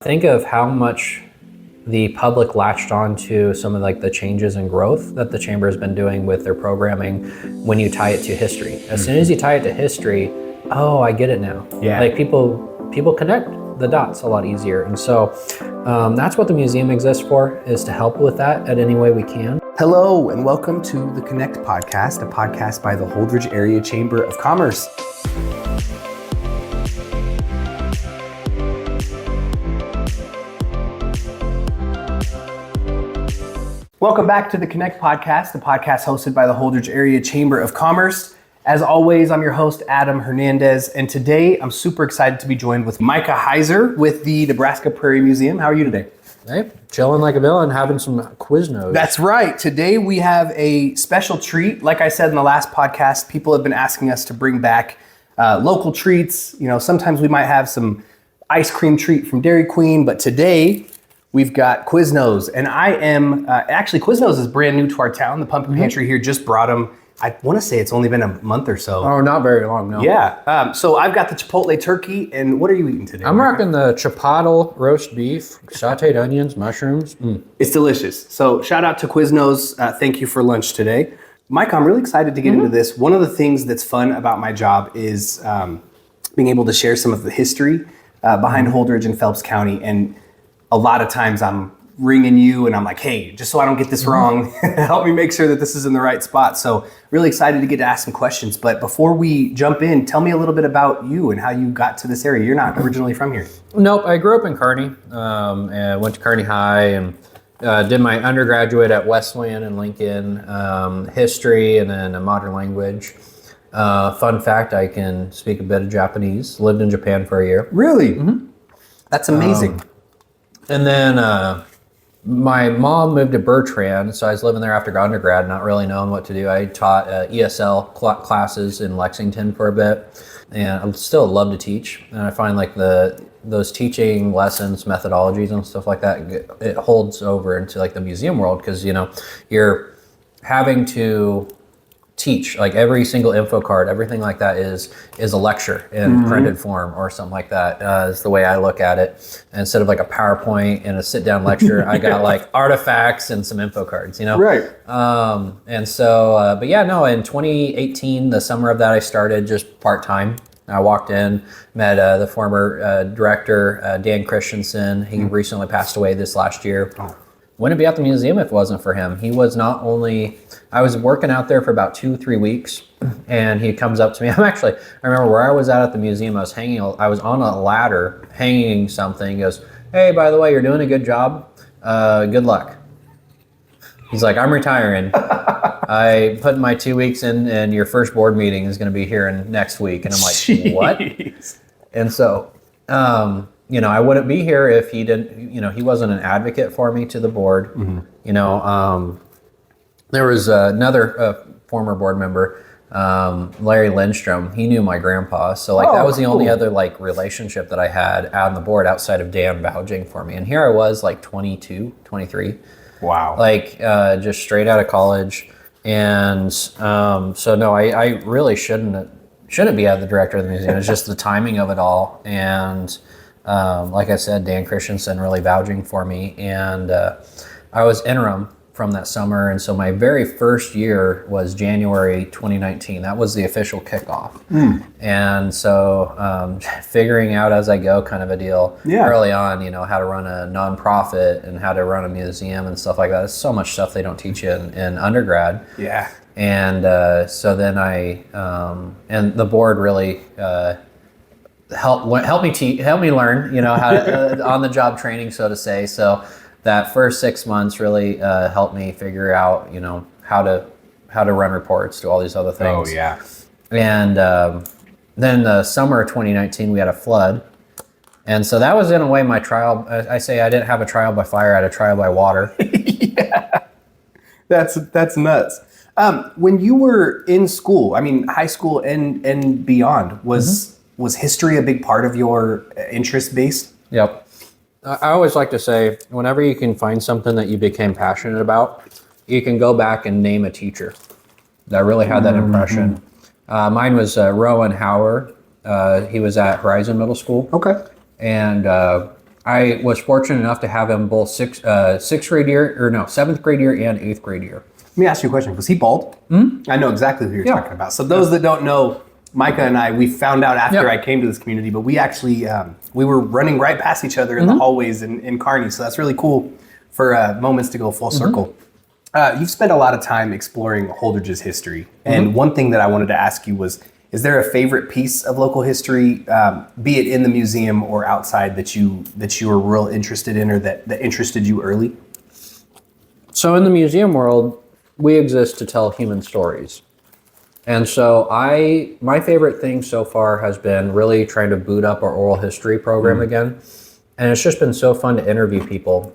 Think of how much the public latched on to some of like the changes and growth that the chamber has been doing with their programming when you tie it to history. As soon as you tie it to history, oh, I get it now. Yeah. Like people connect the dots a lot easier. And so that's what the museum exists for, is to help with that at any way we can. Hello, and welcome to the Connect Podcast, a podcast by the Holdridge Area Chamber of Commerce. Welcome back to the Connect Podcast, the podcast hosted by the Holdridge Area Chamber of Commerce. As always, I'm your host, Adam Hernandez, and today I'm super excited to be joined with Micah Huyser with the Nebraska Prairie Museum. How are you today? Hey, chilling like a villain, having some Quiznos. That's right. Today we have a special treat. Like I said in the last podcast, people have been asking us to bring back local treats. You know, sometimes we might have some ice cream treat from Dairy Queen, but today we've got Quiznos, and I am, actually Quiznos is brand new to our town. The Pumpkin Pantry here just brought them. I want to say it's only been a month or so. Oh, not very long, no. Yeah, so I've got the Chipotle turkey, and what are you eating today? I'm rocking the Chipotle roast beef, sauteed onions, mushrooms. It's delicious. So shout out to Quiznos. Thank you for lunch today. Mike, I'm really excited to get into this. One of the things that's fun about my job is being able to share some of the history behind Holdridge and Phelps County, and a lot of times I'm ringing you and I'm like, hey, just so I don't get this wrong, help me make sure that this is in the right spot. So really excited to get to ask some questions. But before we jump in, tell me a little bit about you and how you got to this area. You're not originally from here. Nope, I grew up in Kearney, and went to Kearney High, and did my undergraduate at Wesleyan in Lincoln, history and then a modern language. Fun fact, I can speak a bit of Japanese, lived in Japan for a year. Really? That's amazing. And then my mom moved to Bertrand, so I was living there after undergrad, not really knowing what to do. I taught ESL classes in Lexington for a bit, and I still love to teach. And I find like those teaching lessons, methodologies and stuff like that, it holds over into like the museum world, because you know you're having to teach, like every single info card, everything like that is a lecture in printed form or something like that, is the way I look at it. Instead of like a PowerPoint and a sit down lecture, I got like artifacts and some info cards, you know? Right. And so, but yeah, no, in 2018, the summer of that, I started just part-time. I walked in, met the former director, Dan Christensen. He recently passed away this last year. Wouldn't be at the museum if it wasn't for him. He was not only, I was working out there for about 2-3 weeks, and he comes up to me. I remember where I was at the museum. I was on a ladder hanging something. He goes, hey, by the way, you're doing a good job. Good luck. He's like, I'm retiring. I put my 2 weeks in, and your first board meeting is going to be here in next week. And I'm like, Jeez. What? And so, you know, I wouldn't be here if he didn't, you know, he wasn't an advocate for me to the board. You know, there was another former board member, Larry Lindstrom. He knew my grandpa. So like that was the only other like relationship that I had on the board outside of Dan vouching for me. And here I was like 22, 23. Wow. Like just straight out of college. And so no, I really shouldn't be the director of the museum. It's just the timing of it all. And like I said, Dan Christensen really vouching for me, and I was interim from that summer, and so my very first year was January 2019. That was the official kickoff. And so figuring out as I go kind of a deal early on, you know, how to run a nonprofit and how to run a museum and stuff like that. There's so much stuff they don't teach you in undergrad. Yeah. And so then and the board really help me learn, you know, how to, on the job training, so to say. So that first 6 months really helped me figure out, you know, how to run reports, do all these other things. Oh yeah. And then the summer of 2019, we had a flood, and so that was in a way my trial. I say I didn't have a trial by fire; I had a trial by water. Yeah, that's nuts. When you were in school, I mean, high school and beyond, was history a big part of your interest base? Yep. I always like to say, whenever you can find something that you became passionate about, you can go back and name a teacher that really had that impression. Mine was Rowan Howard. He was at Horizon Middle School. Okay. And I was fortunate enough to have him both seventh grade year and eighth grade year. Let me ask you a question. Was he bald? I know exactly who you're talking about. So those that don't know, Micah and I, we found out after I came to this community, but we actually, we were running right past each other in the hallways in Kearney. So that's really cool for moments to go full circle. You've spent a lot of time exploring Holdridge's history. And one thing that I wanted to ask you was, is there a favorite piece of local history, be it in the museum or outside, that you were real interested in or that interested you early? So in the museum world, we exist to tell human stories. And so my favorite thing so far has been really trying to boot up our oral history program again. And it's just been so fun to interview people.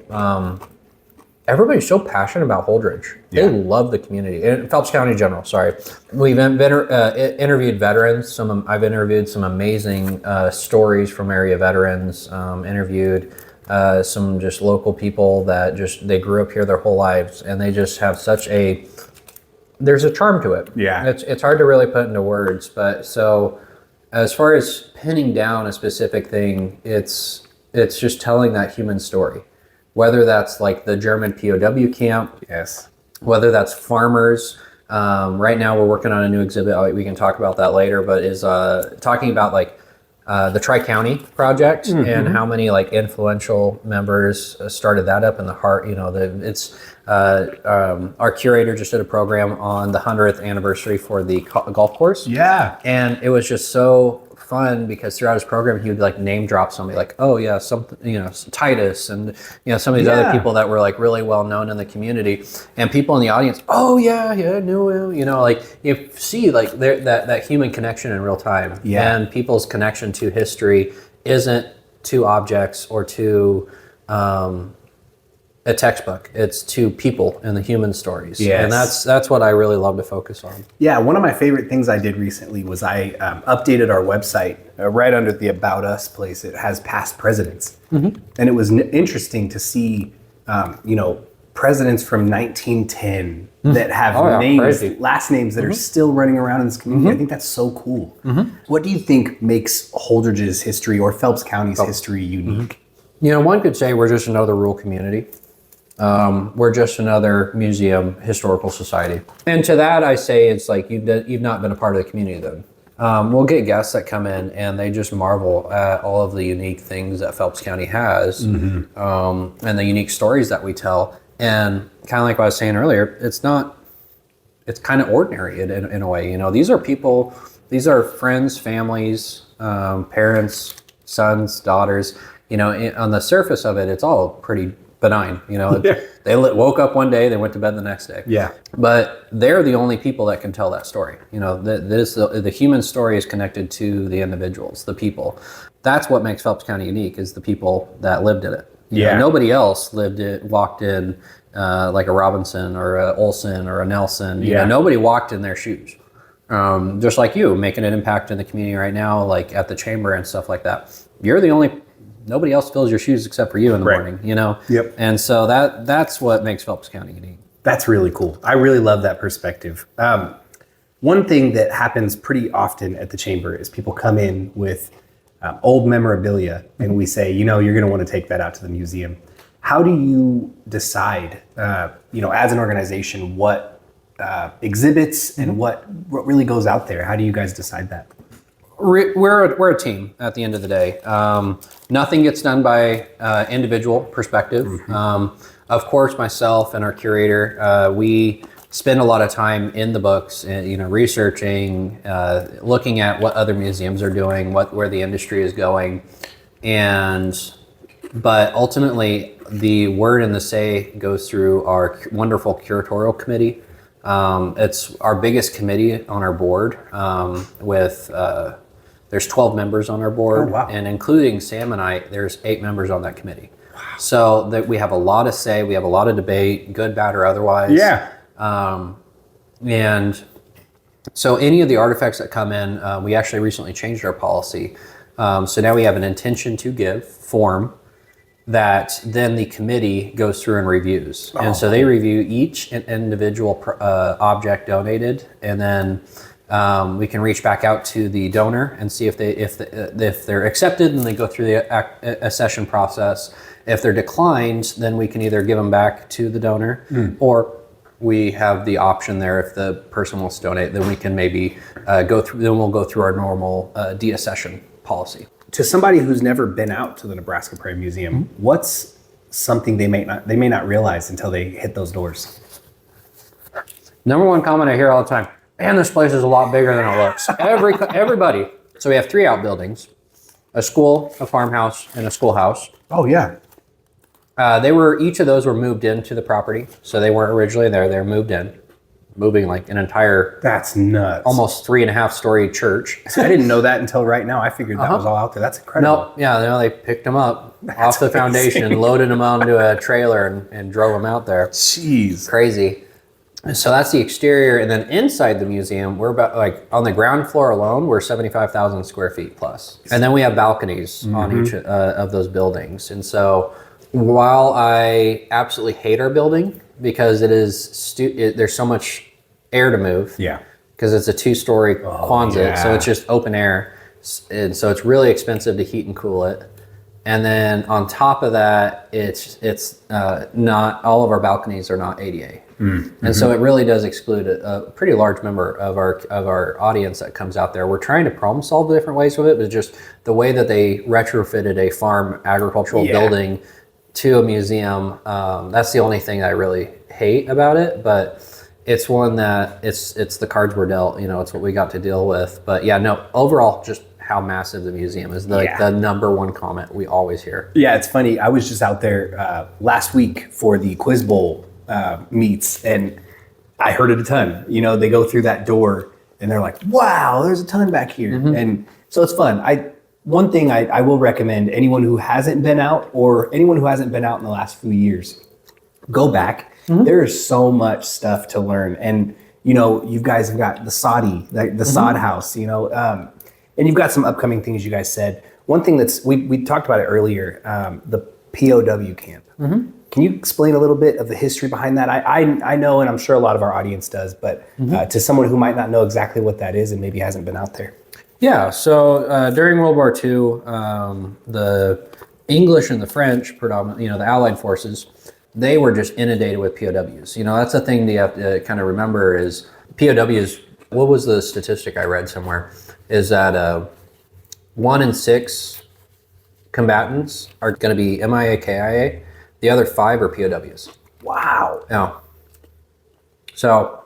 Everybody's so passionate about Holdridge. They love the community. In Phelps County in general, sorry. We've interviewed veterans. I've interviewed some amazing stories from area veterans, interviewed some just local people that they grew up here their whole lives, and they just have there's a charm to it. Yeah. It's hard to really put into words, but so as far as pinning down a specific thing, it's just telling that human story. Whether that's like the German POW camp, whether that's farmers. Right now we're working on a new exhibit, we can talk about that later, but is talking about like the Tri-County project and how many like influential members started that up in the heart. Our curator just did a program on the 100th anniversary for the golf course. Yeah. And it was just so fun because throughout his program he would like name drop somebody like, oh yeah, something, Titus, and some of these other people that were like really well known in the community, and people in the audience, oh yeah, I knew him. Like you see like that human connection in real time. And people's connection to history isn't to objects or to a textbook. It's to people and the human stories. And that's what I really love to focus on. Yeah, one of my favorite things I did recently was I updated our website right under the About Us place. It has past presidents. And it was interesting to see, presidents from 1910 that have names, last names that are still running around in this community. I think that's so cool. What do you think makes Holdridge's history or Phelps County's history unique? One could say we're just another rural community. We're just another museum historical society. And to that I say it's like you've not been a part of the community then. We'll get guests that come in and they just marvel at all of the unique things that Phelps County has, and the unique stories that we tell. And kind of like what I was saying earlier, it's kind of ordinary in a way. These are people, these are friends, families, parents, sons, daughters. On the surface of it, it's all pretty benign. They woke up one day, they went to bed the next day. But they're the only people that can tell that story. The human story is connected to the individuals, the people. That's what makes Phelps County unique, is the people that lived in it. Nobody else walked in like a Robinson or a Olson or a Nelson. Nobody walked in their shoes. Just like you, making an impact in the community right now, like at the chamber and stuff like that. You're the only. Nobody else fills your shoes except for you in the morning, And so that's what makes Phelps County unique. That's really cool. I really love that perspective. One thing that happens pretty often at the chamber is people come in with old memorabilia, and we say, you're going to want to take that out to the museum. How do you decide, as an organization, what exhibits and what really goes out there? How do you guys decide that? We're a team at the end of the day. Nothing gets done by individual perspective. Of course, myself and our curator, we spend a lot of time in the books, researching, looking at what other museums are doing, where the industry is going, but ultimately the word and the say goes through our wonderful curatorial committee. It's our biggest committee on our board, there's 12 members on our board, and including Sam and I, there's 8 members on that committee. So that we have a lot of say, we have a lot of debate, good, bad, or otherwise. And so any of the artifacts that come in, we actually recently changed our policy. So now we have an intention to give form that then the committee goes through and reviews. And so they review each individual object donated, and then We can reach back out to the donor and see if they're accepted, and they go through the accession process. If they're declined, then we can either give them back to the donor, or we have the option there, if the person wants to donate, then we can maybe we'll go through our normal deaccession policy. To somebody who's never been out to the Nebraska Prairie Museum, what's something they may not realize until they hit those doors? Number one comment I hear all the time: man, this place is a lot bigger than it looks. Everybody. So we have 3 outbuildings: a school, a farmhouse, and a schoolhouse. Oh yeah. Each of those were moved into the property, so they weren't originally there. They were moved in, moving like an entire, that's nuts, almost 3.5-story church. I didn't know that until right now. I figured that was all out there. That's incredible. No, they picked them up off the foundation and loaded them onto a trailer and drove them out there. Jeez, crazy. So that's the exterior, and then inside the museum, we're about, like, on the ground floor alone, we're 75,000 square feet plus, and then we have balconies on each of those buildings. And so, while I absolutely hate our building because it is there's so much air to move, because it's a 2-story Quonset, so it's just open air, and so it's really expensive to heat and cool it. And then on top of that, it's not all of our balconies are not ADA. And so it really does exclude a pretty large number of our audience that comes out there. We're trying to problem solve the different ways with it, but just the way that they retrofitted a farm agricultural building to a museum, that's the only thing I really hate about it. But it's one that it's the cards we're dealt. It's what we got to deal with. But yeah, no, overall, just how massive the museum is, the number one comment we always hear. Yeah, it's funny. I was just out there last week for the Quiz Bowl meets, and I heard it a ton. They go through that door and they're like, wow, there's a ton back here. And so it's fun. One thing I will recommend anyone who hasn't been out, or anyone who hasn't been out in the last few years, go back. There is so much stuff to learn. And you guys have got the sod house, and you've got some upcoming things you guys said. One thing we talked about it earlier, the POW camp. Can you explain a little bit of the history behind that? I know, and I'm sure a lot of our audience does, but to someone who might not know exactly what that is and maybe hasn't been out there. Yeah, so during World War II, the English and the French, predominantly, the Allied forces, they were just inundated with POWs. That's the thing you have to kind of remember is POWs. What was the statistic I read somewhere? Is that 1 in 6 combatants are going to be MIA, KIA. The other 5 are POWs. Wow. Yeah. So,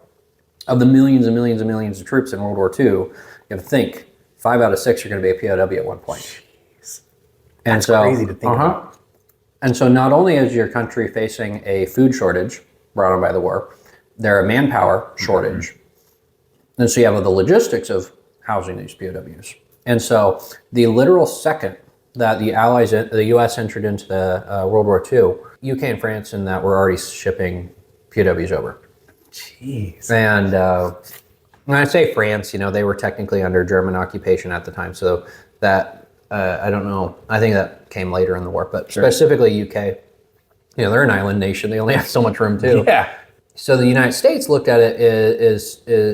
of the millions and millions and millions of troops in World War II, you have to think 5 out of 6 are going to be a POW at one point. Jeez. That's crazy to think about. And so, not only is your country facing a food shortage brought on by the war, there are manpower shortage. And so you have the logistics of housing these POWs. And so the literal second that the U.S. entered into the World War II, UK and France and that were already shipping POWs over. Jeez. And when I say France, they were technically under German occupation at the time. So that, I don't know, I think that came later in the war, but specifically UK, they're an island nation. They only have so much room too. Yeah. So the United States looked at it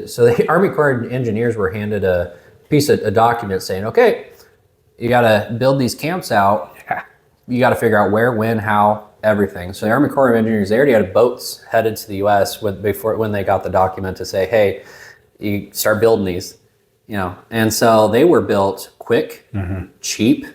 so the Army Corps engineers were handed a document saying, okay, you got to build these camps out. You got to figure out where, when, how, everything. So the Army Corps of Engineers, they already had boats headed to the U.S. when they got the document to say, hey, you start building these, And so they were built quick, cheap.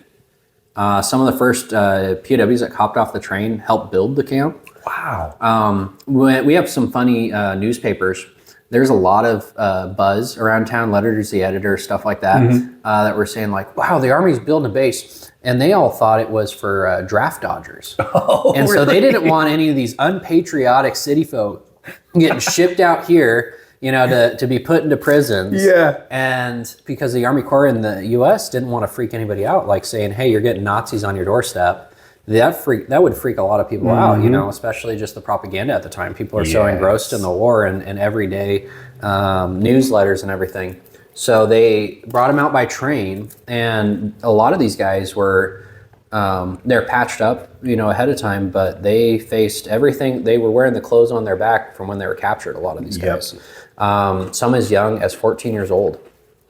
Some of the first POWs that hopped off the train helped build the camp. Wow. We have some funny newspapers. There's a lot of buzz around town, letters to the editor, stuff like that, that were saying like, wow, the Army's building a base. And they all thought it was for draft dodgers. Oh, and so they didn't want any of these unpatriotic city folk getting shipped out here, to be put into prisons. Yeah. And because the Army Corps in the U.S. didn't want to freak anybody out, like saying, hey, you're getting Nazis on your doorstep. That would freak a lot of people out, especially just the propaganda at the time. People are so engrossed in the war and everyday newsletters and everything. So they brought them out by train, and a lot of these guys were they're patched up, ahead of time, but they faced everything. They were wearing the clothes on their back from when they were captured. A lot of these guys, some as young as 14 years old,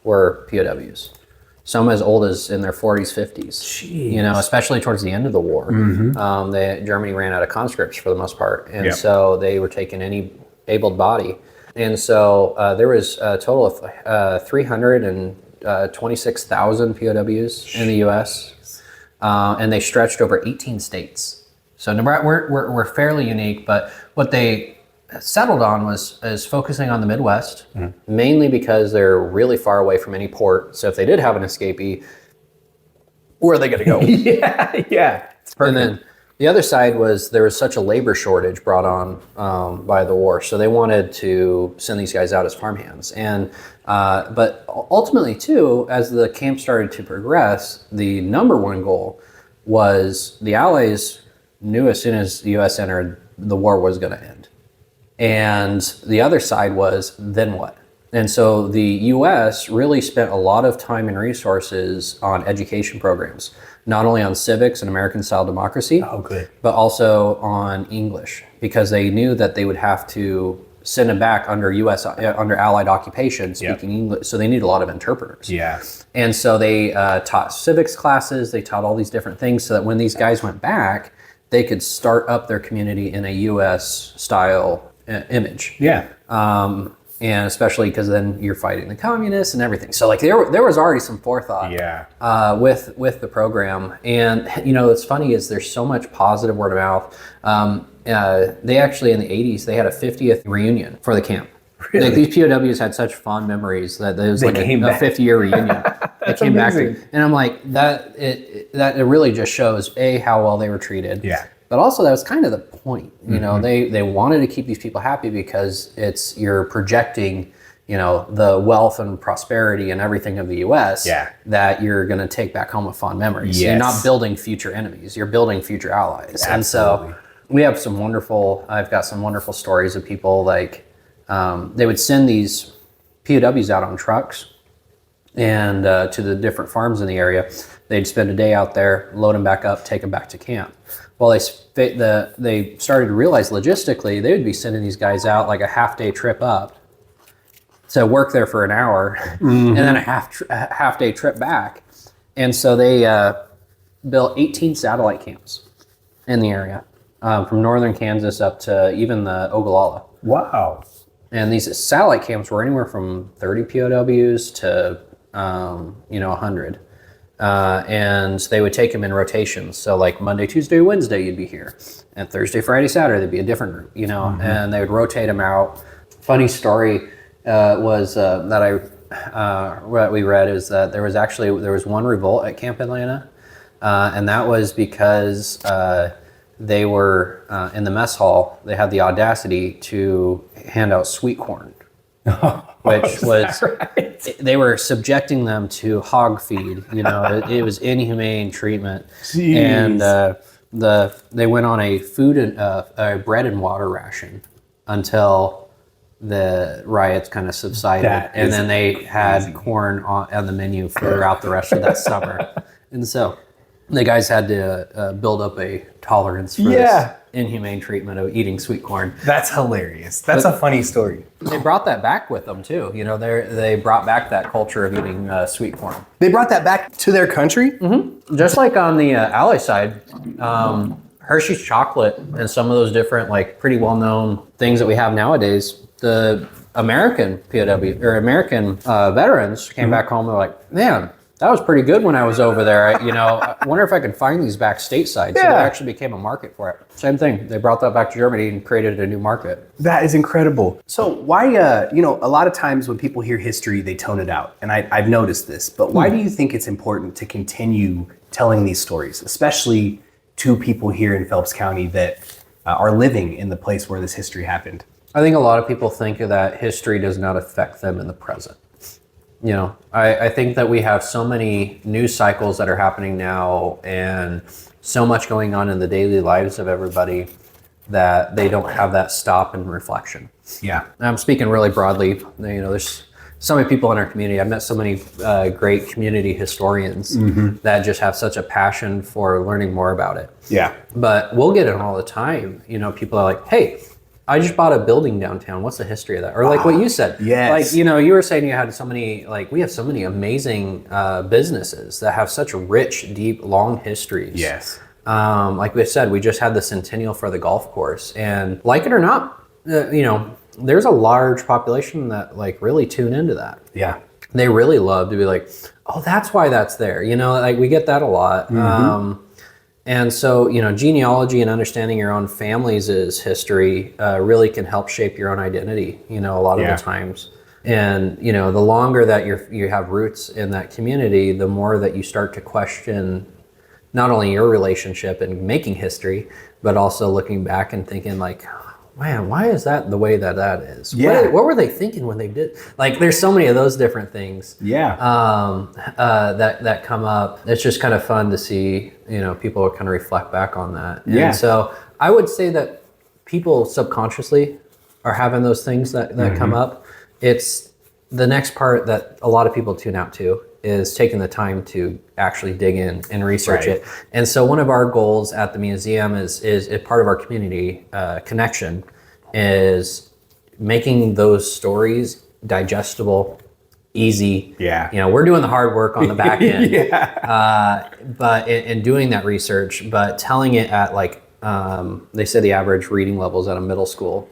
were POWs. Some as old as in their 40s, 50s. Jeez. Especially towards the end of the war. Germany ran out of conscripts for the most part, and so they were taking any able body. And so there was a total of 326,000 POWs in the U.S., and they stretched over 18 states. So Nebraska, we're fairly unique, but what they settled on is focusing on the Midwest, mainly because they're really far away from any port. So if they did have an escapee, where are they going to go? Yeah. It's perfect. And then the other side was there was such a labor shortage brought on by the war, so they wanted to send these guys out as farmhands. And but ultimately, too, as the camp started to progress, the number one goal was the Allies knew as soon as the U.S. entered, the war was going to end. And the other side was, then what? And so the U.S. really spent a lot of time and resources on education programs, not only on civics and American-style democracy, but also on English, because they knew that they would have to send them back under under Allied occupation speaking English. So they need a lot of interpreters. Yeah. And so they taught civics classes. They taught all these different things so that when these guys went back, they could start up their community in a U.S. style image. Yeah. And especially because then you're fighting the communists and everything. So like there was already some forethought with the program. And what's funny is there's so much positive word of mouth. They actually in the 80s, they had a 50th reunion for the camp. Really? Like these POWs had such fond memories that it was like a 50-year reunion. They came amazing. back. And I'm like, that really just shows, A, how well they were treated. Yeah. But also that was kind of the point. They wanted to keep these people happy because you're projecting, the wealth and prosperity and everything of the U.S. that you're going to take back home with fond memories. Yes. You're not building future enemies. You're building future allies. Absolutely. And so I've got some wonderful stories of people like, they would send these POWs out on trucks and to the different farms in the area. They'd spend a day out there, load them back up, take them back to camp. Well, they started to realize logistically, they would be sending these guys out like a half-day trip up to work there for an hour and then a half-day trip back. And so they built 18 satellite camps in the area, from northern Kansas up to even the Ogallala. Wow. And these satellite camps were anywhere from 30 POWs to 100. And they would take them in rotations. So like Monday, Tuesday, Wednesday, you'd be here. And Thursday, Friday, Saturday, there'd be a different group, and they would rotate them out. Funny story was what we read is that there was one revolt at Camp Atlanta. And that was because they were in the mess hall, they had the audacity to hand out sweet corn. Which was, they were subjecting them to hog feed. It was inhumane treatment. Jeez. And they went on a bread and water ration until the riots kind of subsided, and then they had corn on the menu throughout the rest of that summer. And so the guys had to build up a tolerance for this inhumane treatment of eating sweet corn. That's hilarious. That's a funny story. They brought that back with them too. They brought back that culture of eating sweet corn. They brought that back to their country? Mm-hmm. Just like on the Ally side, Hershey's chocolate and some of those different pretty well-known things that we have nowadays, the American POW or American veterans came back home and were like, man, that was pretty good when I was over there. I wonder if I can find these back stateside. So there actually became a market for it. Same thing. They brought that back to Germany and created a new market. That is incredible. So why, a lot of times when people hear history, they tone it out. And I've noticed this. But why do you think it's important to continue telling these stories, especially to people here in Phelps County that are living in the place where this history happened? I think a lot of people think that history does not affect them in the present. I think that we have so many news cycles that are happening now and so much going on in the daily lives of everybody that they don't have that stop and reflection. Yeah. I'm speaking really broadly. There's so many people in our community. I've met so many great community historians that just have such a passion for learning more about it. Yeah. But we'll get it all the time. People are like, hey, I just bought a building downtown. What's the history of that? Or like what you said. Yes. Like, you were saying you had so many, like we have so many amazing businesses that have such rich, deep, long histories. Yes. Like we said, we just had the centennial for the golf course. And like it or not, there's a large population that like really tune into that. Yeah. They really love to be like, oh, that's why that's there. Like we get that a lot. And so, genealogy and understanding your own family's history really can help shape your own identity, a lot of the times. And, the longer that you have roots in that community, the more that you start to question not only your relationship and making history, but also looking back and thinking like, man, why is that the way that is? Yeah. What were they thinking when they did? Like, there's so many of those different things. Yeah. That come up. It's just kind of fun to see, people kind of reflect back on that. Yeah. And so I would say that people subconsciously are having those things that come up. It's the next part that a lot of people tune out to is taking the time to actually dig in and research it. And so one of our goals at the museum is part of our community connection is making those stories digestible, easy. Yeah. We're doing the hard work on the back end. Yeah. But in doing that research, but telling it at like, they say the average reading level is at a middle school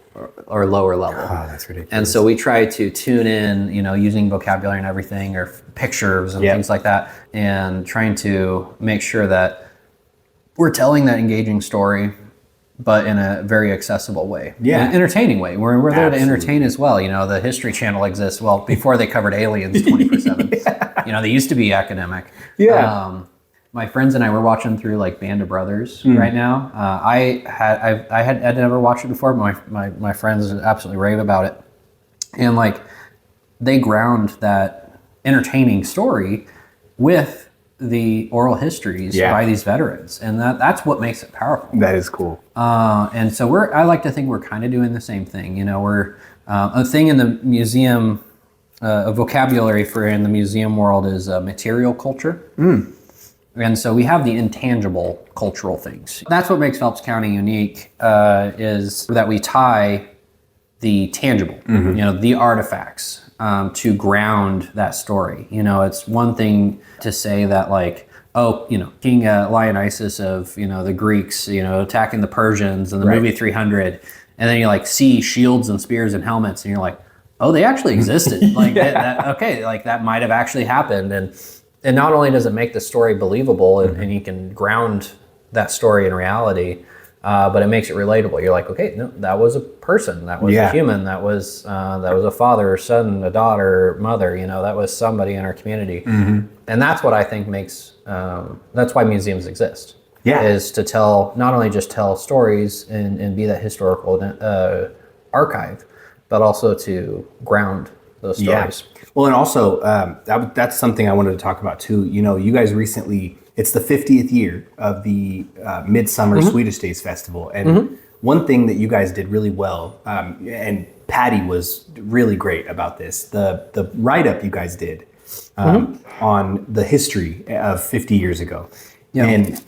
or lower level. Oh, that's ridiculous. And so we try to tune in, using vocabulary and everything or pictures and things like that, and trying to make sure that we're telling that engaging story, but in a very accessible way. Yeah. An entertaining way. We're there to entertain as well. The History Channel exists. Well, before they covered aliens 24/7. They used to be academic. Yeah. My friends and I were watching through like Band of Brothers right now. I had never watched it before, but my friends absolutely rave about it. And like they ground that entertaining story with the oral histories by these veterans. And that's what makes it powerful. That is cool. And so I like to think we're kind of doing the same thing. We're a thing in the museum, a vocabulary for in the museum world is material culture. And so we have the intangible cultural things. That's what makes Phelps County unique, is that we tie the tangible, the artifacts, to ground that story. It's one thing to say that like, King Dionysus of, the Greeks, attacking the Persians in the movie 300. And then you like see shields and spears and helmets and you're like, oh, they actually existed. Like, that might have actually happened. And not only does it make the story believable and you can ground that story in reality, but it makes it relatable. You're like, okay, no, that was a person, that was a human, that was a father, son, a daughter, mother. That was somebody in our community, and that's what I think makes. That's why museums exist. Is to not only just tell stories and be that historical archive, but also to ground those stories. Well, and also that's something I wanted to talk about too. You guys recently, it's the 50th year of the Midsummer Swedish Days Festival. And one thing that you guys did really well, and Patty was really great about this, the write-up you guys did on the history of 50 years ago. And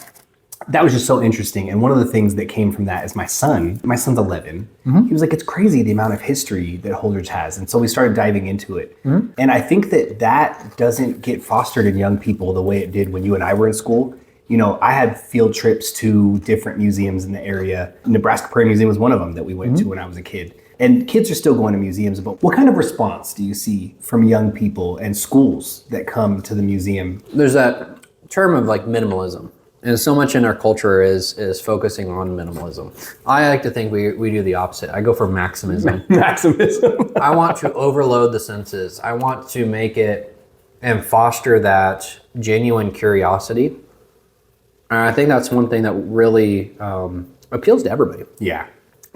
that was just so interesting. And one of the things that came from that is my son's 11. He was like, it's crazy the amount of history that Holdridge has. And so we started diving into it. And I think that doesn't get fostered in young people the way it did when you and I were in school. I had field trips to different museums in the area. Nebraska Prairie Museum was one of them that we went to when I was a kid. And kids are still going to museums, but what kind of response do you see from young people and schools that come to the museum? There's that term of like minimalism. And so much in our culture is focusing on minimalism. I like to think we do the opposite. I go for maximism. Maximism. I want to overload the senses. I want to make it and foster that genuine curiosity. And I think that's one thing that really appeals to everybody. Yeah.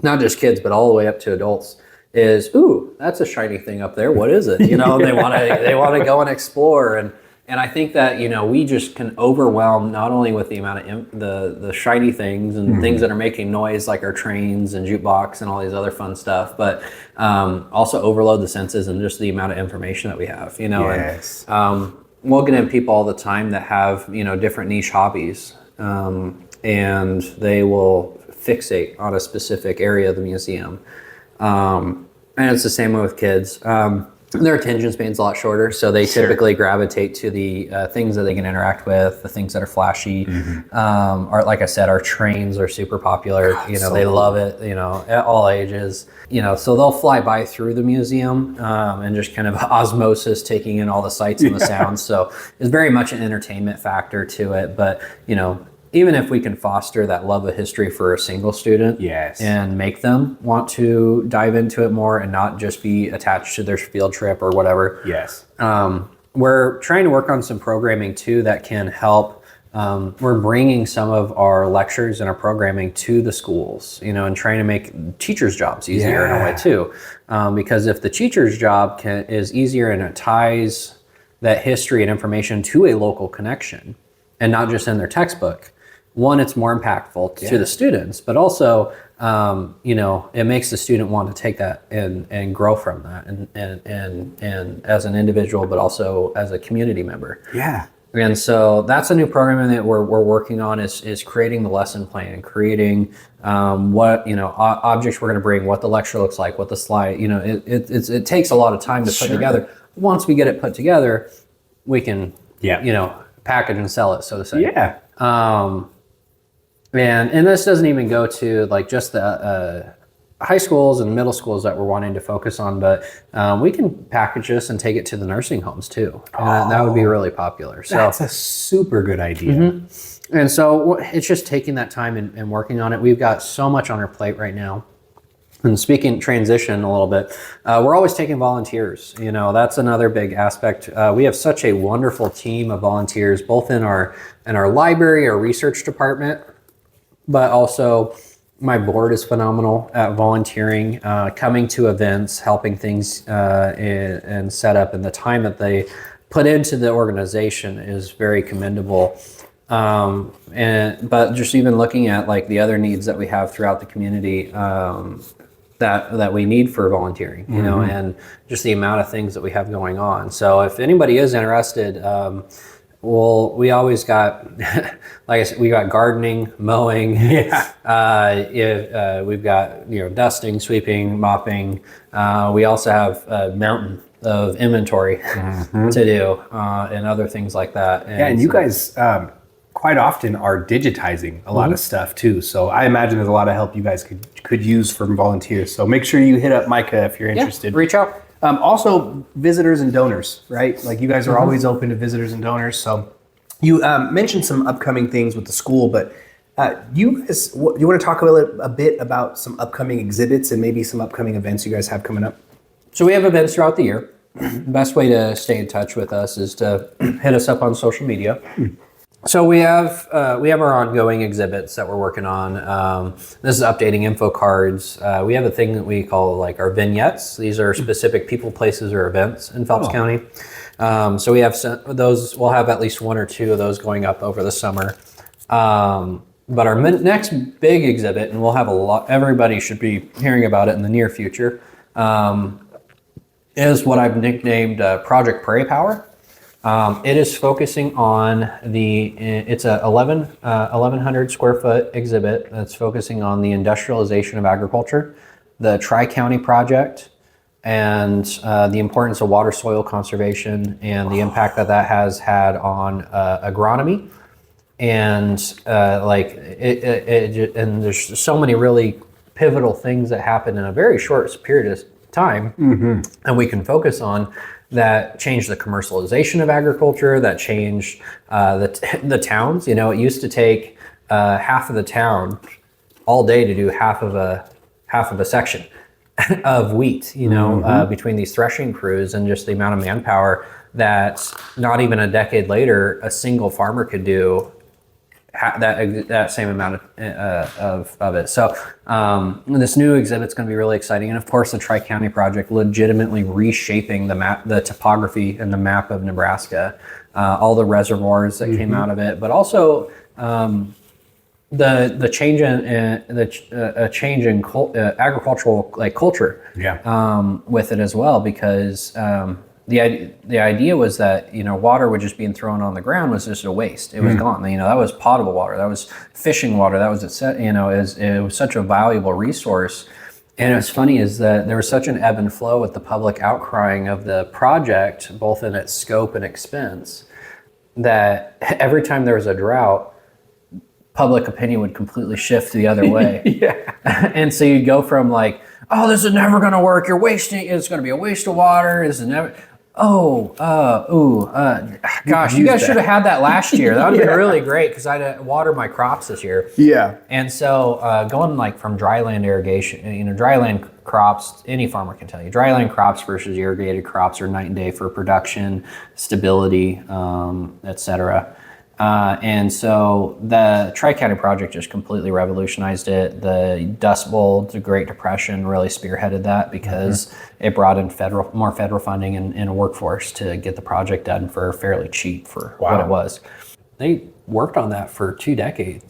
Not just kids, but all the way up to adults. Is, ooh, that's a shiny thing up there. What is it? They want to go and explore. And I think that, we just can overwhelm not only with the amount of the shiny things and things that are making noise like our trains and jukebox and all these other fun stuff, but also overload the senses and just the amount of information that we have, Yes. And we'll get in people all the time that have, different niche hobbies, and they will fixate on a specific area of the museum. And it's the same way with kids. Their attention span's a lot shorter, so they typically gravitate to the things that they can interact with, the things that are flashy. Or like I said, our trains are super popular. They love it, at all ages. So they'll fly by through the museum and just kind of osmosis taking in all the sights and the sounds. So it's very much an entertainment factor to it. But, even if we can foster that love of history for a single student and make them want to dive into it more and not just be attached to their field trip or whatever. We're trying to work on some programming too that can help. We're bringing some of our lectures and our programming to the schools, and trying to make teachers' jobs easier in a way too. Because if the teacher's job is easier and it ties that history and information to a local connection and not just in their textbook, one, it's more impactful to the students, but also, it makes the student want to take that and grow from that and as an individual, but also as a community member. And so that's a new program that we're working on is creating the lesson plan, creating what, objects we're going to bring, what the lecture looks like, what the slide, it takes a lot of time to put together. Once we get it put together, we can, package and sell it, so to say. And this doesn't even go to like just the high schools and middle schools that we're wanting to focus on, but we can package this and take it to the nursing homes too. And that would be really popular. So that's a super good idea. And so it's just taking that time and working on it. We've got so much on our plate right now. And speaking transition a little bit, we're always taking volunteers. That's another big aspect. We have such a wonderful team of volunteers, both in our library, our research department, but also my board is phenomenal at volunteering, coming to events, helping things and set up, and the time that they put into the organization is very commendable. But just even looking at like the other needs that we have throughout the community, that we need for volunteering, and just the amount of things that we have going on. So if anybody is interested, we always got, like I said, we got gardening, mowing. We've got dusting, sweeping, mopping. We also have a mountain of inventory to do and other things like that. And you guys quite often are digitizing a lot of stuff too. So I imagine there's a lot of help you guys could use from volunteers. So make sure you hit up Micah if you're interested. Reach out. Also, visitors and donors, right? Like you guys are always open to visitors and donors. So you mentioned some upcoming things with the school, but you want to talk a bit about some upcoming exhibits and maybe some upcoming events you guys have coming up? So we have events throughout the year. The best way to stay in touch with us is to hit us up on social media. So we have our ongoing exhibits that we're working on. This is updating info cards. We have a thing that we call like our vignettes. These are specific people, places, or events in Phelps County. So we have those. We'll have at least one or two of those going up over the summer. But our next big exhibit, and we'll have a lot. Everybody should be hearing about it in the near future. Is what I've nicknamed Project Prairie Power. It is focusing on it's a 1,100 square foot exhibit that's focusing on the industrialization of agriculture, the Tri-County project, and the importance of water soil conservation and the impact that has had on agronomy. And and there's so many really pivotal things that happen in a very short period of time, and we can focus on that changed the commercialization of agriculture, that changed the towns. It used to take half of the town all day to do half of a section of wheat, between these threshing crews and just the amount of manpower that not even a decade later, a single farmer could do that same amount of it. So this new exhibit's going to be really exciting. And of course, the Tri-County project legitimately reshaping the topography and the map of Nebraska all the reservoirs that came out of it, but also the change in agricultural culture with it as well, because the idea was that water would just being thrown on the ground was just a waste. It was gone. That was potable water. That was fishing water. That was it was such a valuable resource. And what's funny is that there was such an ebb and flow with the public outcrying of the project, both in its scope and expense, that every time there was a drought, public opinion would completely shift the other way. And so you'd go from oh, this is never going to work. You're wasting. It's going to be a waste of water. This is never. Gosh, you guys should have had that last year. That would have been really great because I'd water my crops this year. Yeah. And so going from dryland irrigation, dryland crops, any farmer can tell you, dryland crops versus irrigated crops are night and day for production, stability, etc. And so the Tri-County project just completely revolutionized it. The Dust Bowl, the Great Depression, really spearheaded that because it brought in more federal funding and a workforce to get the project done for fairly cheap for what it was. They worked on that for 3 decades,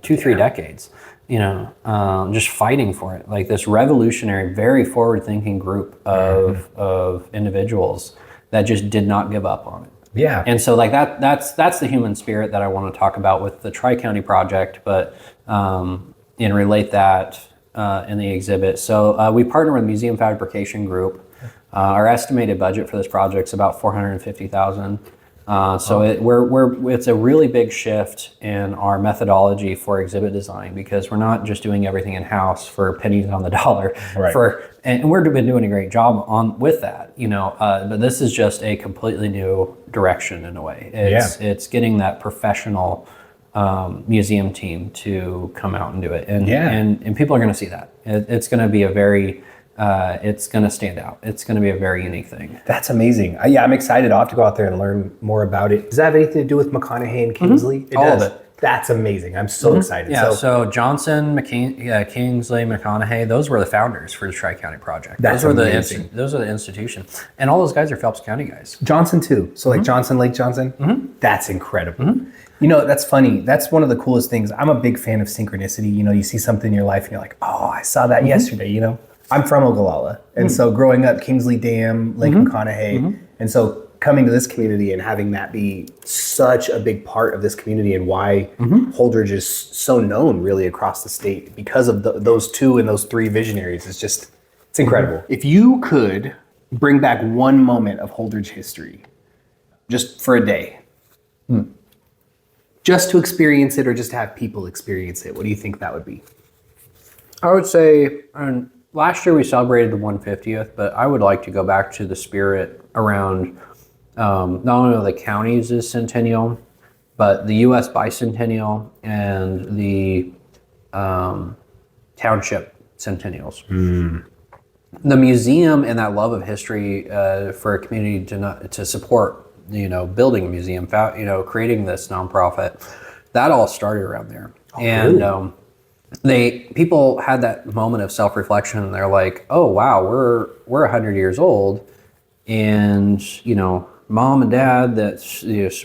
just fighting for it. This revolutionary, very forward-thinking group of individuals that just did not give up on it. Yeah. And so that's the human spirit that I want to talk about with the Tri-County project, but and relate that in the exhibit. So we partner with Museum Fabrication Group. Our estimated budget for this project is about $450,000. So it's a really big shift in our methodology for exhibit design, because we're not just doing everything in-house for pennies on the dollar. Right. And we've been doing a great job with that, but this is just a completely new direction in a way. It's getting that professional museum team to come out and do it. And people are going to see that. It's going to be it's going to stand out. It's going to be a very unique thing. That's amazing. I'm excited. I'll have to go out there and learn more about it. Does that have anything to do with McConaughey and Kingsley? All of it. That's amazing. I'm so excited. Yeah, so Johnson, Kingsley, McConaughey, those were the founders for the Tri-County project. Those are the institution. And all those guys are Phelps County guys. Johnson too. So Johnson, Lake Johnson. That's incredible. That's funny. That's one of the coolest things. I'm a big fan of synchronicity. You see something in your life and you're like, oh, I saw that yesterday, I'm from Ogallala. And so growing up, Kingsley Dam, Lake McConaughey. And so coming to this community and having that be such a big part of this community, and why Holdridge is so known really across the state because of those 2 and those 3 visionaries, it's incredible. If you could bring back one moment of Holdridge history, just for a day, just to experience it or just to have people experience it, what do you think that would be? I would say, last year we celebrated the 150th, but I would like to go back to the spirit around not only the county's centennial, but the U.S. bicentennial and the township centennials. The museum and that love of history for a community to support, building a museum, creating this nonprofit, that all started around there. People had that moment of self-reflection, and they're like, oh wow, we're 100 years old, and mom and dad that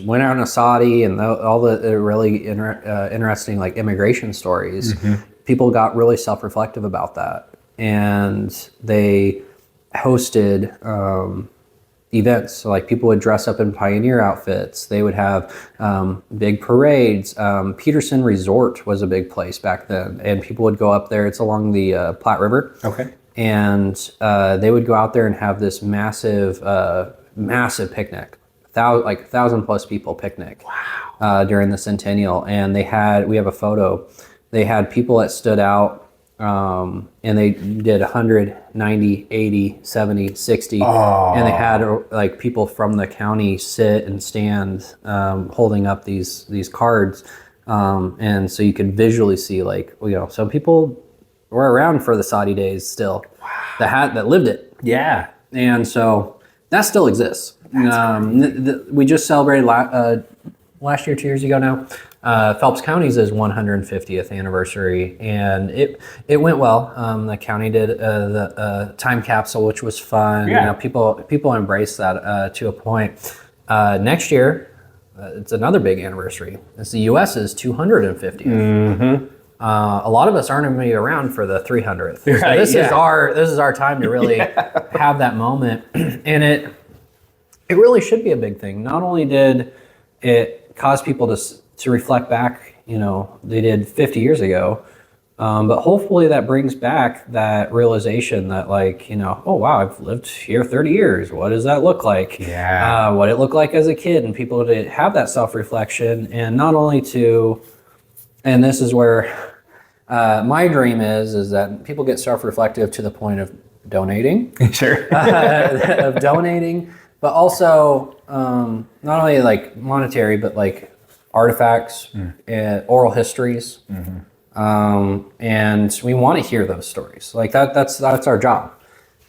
went out in a Saudi, and all the really interesting immigration stories. People got really self-reflective about that, and they hosted events. So people would dress up in pioneer outfits. They would have big parades. Peterson Resort was a big place back then, and people would go up there. It's along the Platte River. Okay. And they would go out there and have this massive picnic, 1,000+ people picnic. Wow. During the centennial. And we have a photo. They had people that stood out. And they did 100, 90, 80, 70, 60. And they had people from the county sit and stand holding up these cards. And so you could visually see some people were around for the Saudi days still. Wow. That lived it. Yeah. And so that still exists. We just celebrated last year, 2 years ago now, Phelps County's 150th anniversary, and it went well. The county did the time capsule, which was fun. Yeah. People embraced that to a point. Next year, it's another big anniversary. It's the U.S.'s 250th. A lot of us aren't going to be around for the 300th. So Right, this is our time to really have that moment, and it really should be a big thing. Not only did it cause people to reflect back, they did 50 years ago, but hopefully that brings back that realization that oh wow, I've lived here 30 years. What does that look like? Yeah. What it looked like as a kid, and people to have that self-reflection, and not only to, and this is where my dream is that people get self-reflective to the point of donating. Sure. Of donating, but also not only like monetary, but like artifacts, and oral histories. And we want to hear those stories. Like that's our job.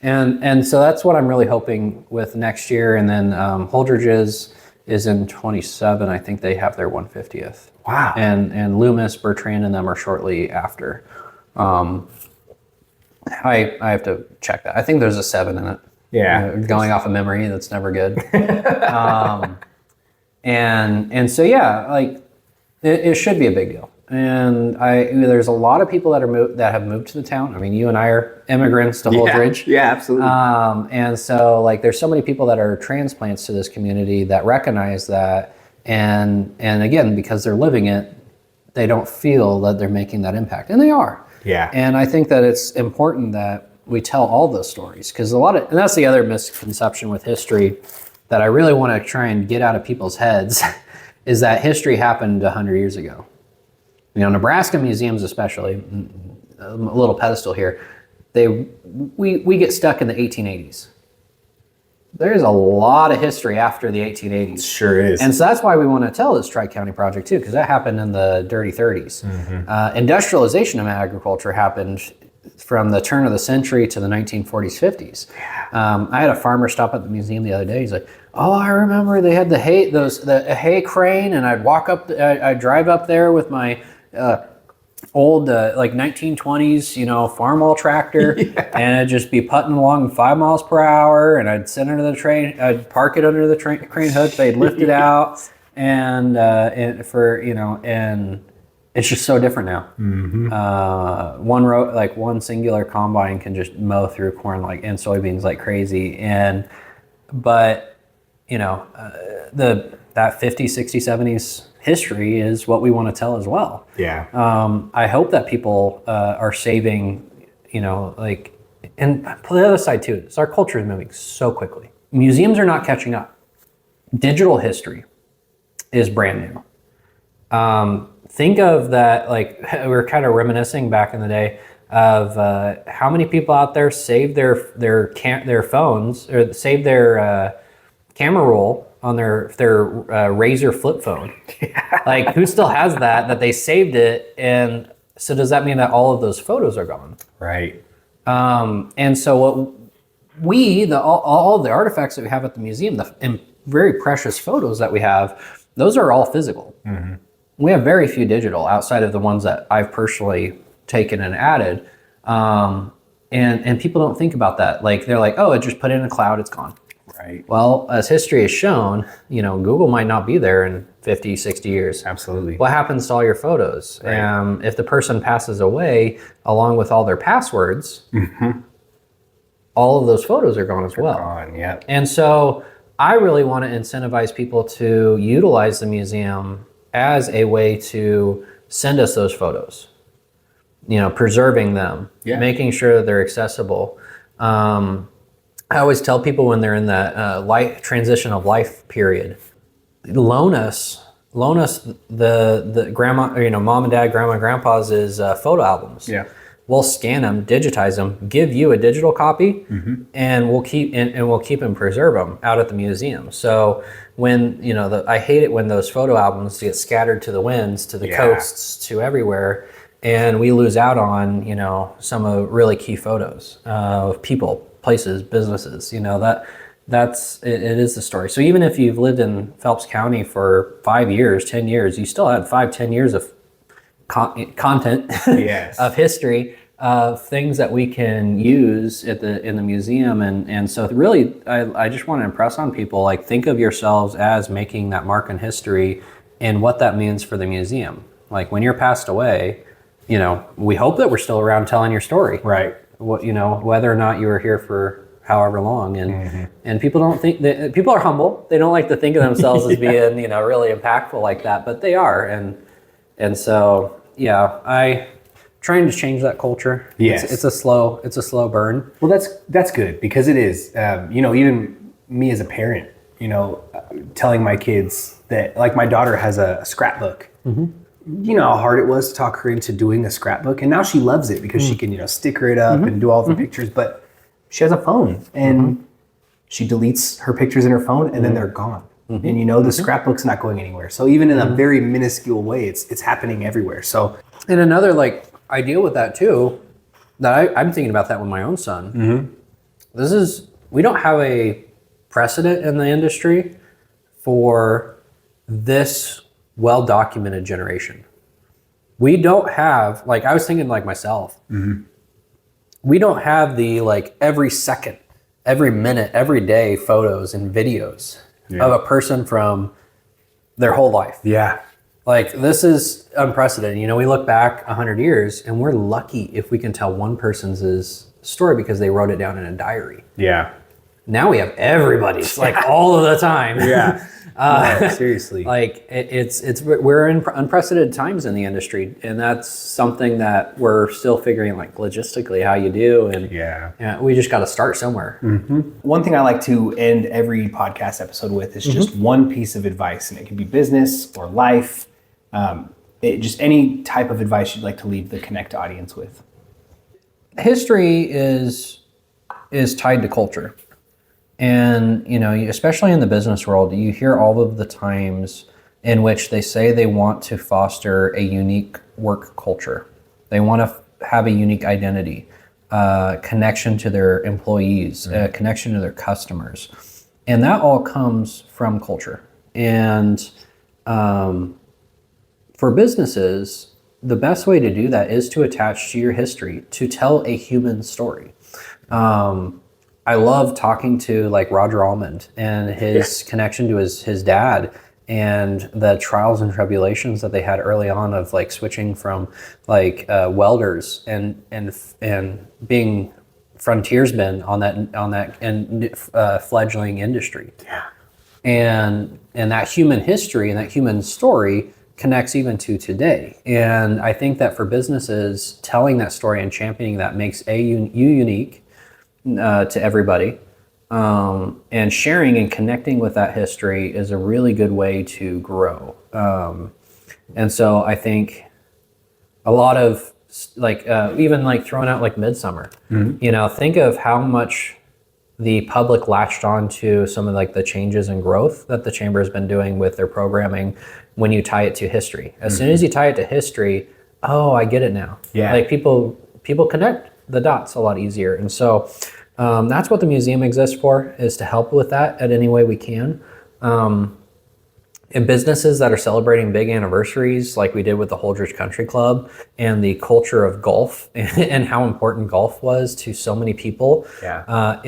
And so that's what I'm really hoping with next year. And then Holdridge's is in 27. I think they have their 150th. Wow. And Loomis, Bertrand, and them are shortly after. I have to check that. I think there's a 7 in it. Yeah. Going off of memory, that's never good. And so yeah, like it should be a big deal. And there's a lot of people that have moved to the town. I mean, you and I are immigrants to Holdridge. Yeah, absolutely. And so like there's so many people that are transplants to this community that recognize that, and again, because they're living it, they don't feel that they're making that impact, and they are. Yeah. And I think that it's important that we tell all those stories, because and that's the other misconception with history that I really want to try and get out of people's heads is that history happened 100 years ago. Nebraska museums especially, a little pedestal here, we get stuck in the 1880s. There's a lot of history after the 1880s. Sure is. And so that's why we want to tell this Tri-County project too, because that happened in the dirty 30s. Industrialization of agriculture happened from the turn of the century to the 1940s, 50s. I had a farmer stop at the museum the other day. He's like, "Oh, I remember they had the hay crane, and I'd drive up there with my old like 1920s, farm-all tractor, and I'd just be putting along 5 miles per hour, and I'd sit under the train, I'd park it under the crane hook, they'd lift it out, and it's just so different now. One row, like one singular combine can just mow through corn and soybeans like crazy, but that 50s, 60s, 70s history is what we want to tell as well. Yeah. I hope that people are saving, and for the other side too, is our culture is moving so quickly. Museums are not catching up. Digital history is brand new. Think of that, we were kind of reminiscing back in the day of how many people out there saved their phones, or saved their camera roll on their Razr flip phone. Like, who still has that they saved it? And so does that mean that all of those photos are gone? Right. And so what all of the artifacts that we have at the museum, and very precious photos that we have, those are all physical. We have very few digital outside of the ones that I've personally taken and added. And people don't think about that. Like, they're like, oh, it just put it in a cloud, it's gone. Right. Well, as history has shown, Google might not be there in 50, 60 years. Absolutely. What happens to all your photos? Right. If the person passes away, along with all their passwords, all of those photos are gone as well. Gone, yeah. And so I really want to incentivize people to utilize the museum as a way to send us those photos, preserving them, making sure that they're accessible. I always tell people when they're in that transition of life period, loan us the grandma, mom and dad, grandma and grandpa's photo albums. Yeah. We'll scan them, digitize them, give you a digital copy, and we'll keep and preserve them out at the museum. So when I hate it when those photo albums get scattered to the winds, to the coasts, to everywhere, and we lose out on some of really key photos of people, places, businesses. That's it is the story. So even if you've lived in Phelps County for 5 years, 10 years, you still had 5-10 years of content of history. things that we can use in the museum. And so really, I just want to impress on people, like, think of yourselves as making that mark in history and what that means for the museum. Like, when you're passed away, you know, we hope that we're still around telling your story. Right. What, you know, whether or not you were here for however long. And people don't think that, people are humble. They don't like to think of themselves as being, you know, really impactful like that, but they are. And so, yeah, I trying to change that culture. Yes. It's a slow burn. Well, that's good, because it is, you know, even me as a parent, you know, telling my kids that, like, my daughter has a scrapbook. You know how hard it was to talk her into doing a scrapbook, and now she loves it because she can, you know, sticker it up and do all the pictures, but she has a phone and she deletes her pictures in her phone and then they're gone. And you know, the scrapbook's not going anywhere. So even in a very minuscule way, it's happening everywhere. So, and another, like, idea with that too, that I'm thinking about that with my own son. We don't have a precedent in the industry for this well-documented generation. We don't have, like, I was thinking, like, myself, we don't have the, like, every second, every minute, every day photos and videos of a person from their whole life. yeah. Like, this is unprecedented. You know, we look back 100 years and we're lucky if we can tell one person's story because they wrote it down in a diary. Yeah. Now we have everybody's, like, all of the time. Yeah. No, seriously. Like, we're in unprecedented times in the industry, and that's something that we're still figuring, like, logistically how you do. And we just got to start somewhere. One thing I like to end every podcast episode with is just one piece of advice, and it can be business or life. Just any type of advice you'd like to leave the Connect audience with. History is tied to culture. And, you know, especially in the business world, you hear all of the times in which they say they want to foster a unique work culture. They want to have a unique identity, connection to their employees, connection to their customers. And that all comes from culture. And for businesses, the best way to do that is to attach to your history, to tell a human story. I love talking to, like, Roger Almond and his connection to his dad and the trials and tribulations that they had early on of, like, switching from, like, welders and being frontiersmen on that fledgling industry. Yeah. And that human history and that human story connects even to today. And I think that for businesses, telling that story and championing that makes you unique to everybody, and sharing and connecting with that history is a really good way to grow. And so I think a lot of, like, even, like, throwing out, like, Midsummer, you know, think of how much the public latched on to some of, like, the changes and growth that the Chamber has been doing with their programming when you tie it to history. As soon as you tie it to history, oh, I get it now. Yeah. Like, people connect the dots a lot easier. And so that's what the museum exists for, is to help with that at any way we can. And businesses that are celebrating big anniversaries, like we did with the Holdridge Country Club, and the culture of golf and how important golf was to so many people. Yeah.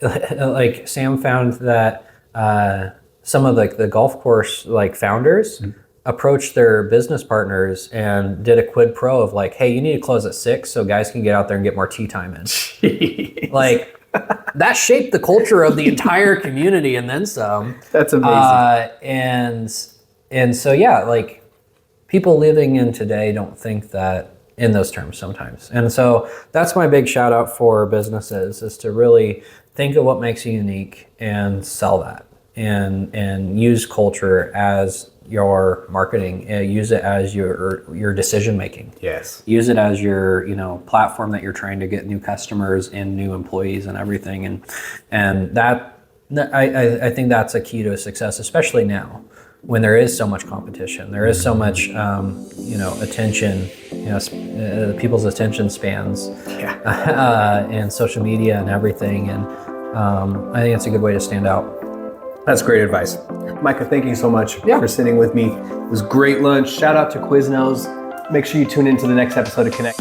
Like, Sam found that some of, like, the golf course, like, founders approached their business partners and did a quid pro of, like, hey, you need to close at 6 so guys can get out there and get more tee time in. Jeez. Like, that shaped the culture of the entire community and then some. That's amazing. And so, yeah, like, people living in today don't think that in those terms sometimes. And so that's my big shout out for businesses, is to really think of what makes you unique and sell that, and use culture as your marketing, use it as your decision making. Yes. Use it as your, you know, platform that you're trying to get new customers and new employees and everything. And that I think that's a key to success, especially now when there is so much competition. There is so much you know, attention, you know, people's attention spans, and social media and everything. And I think it's a good way to stand out. That's great advice. Micah, thank you so much for sitting with me. It was great lunch. Shout out to Quiznos. Make sure you tune into the next episode of Connect.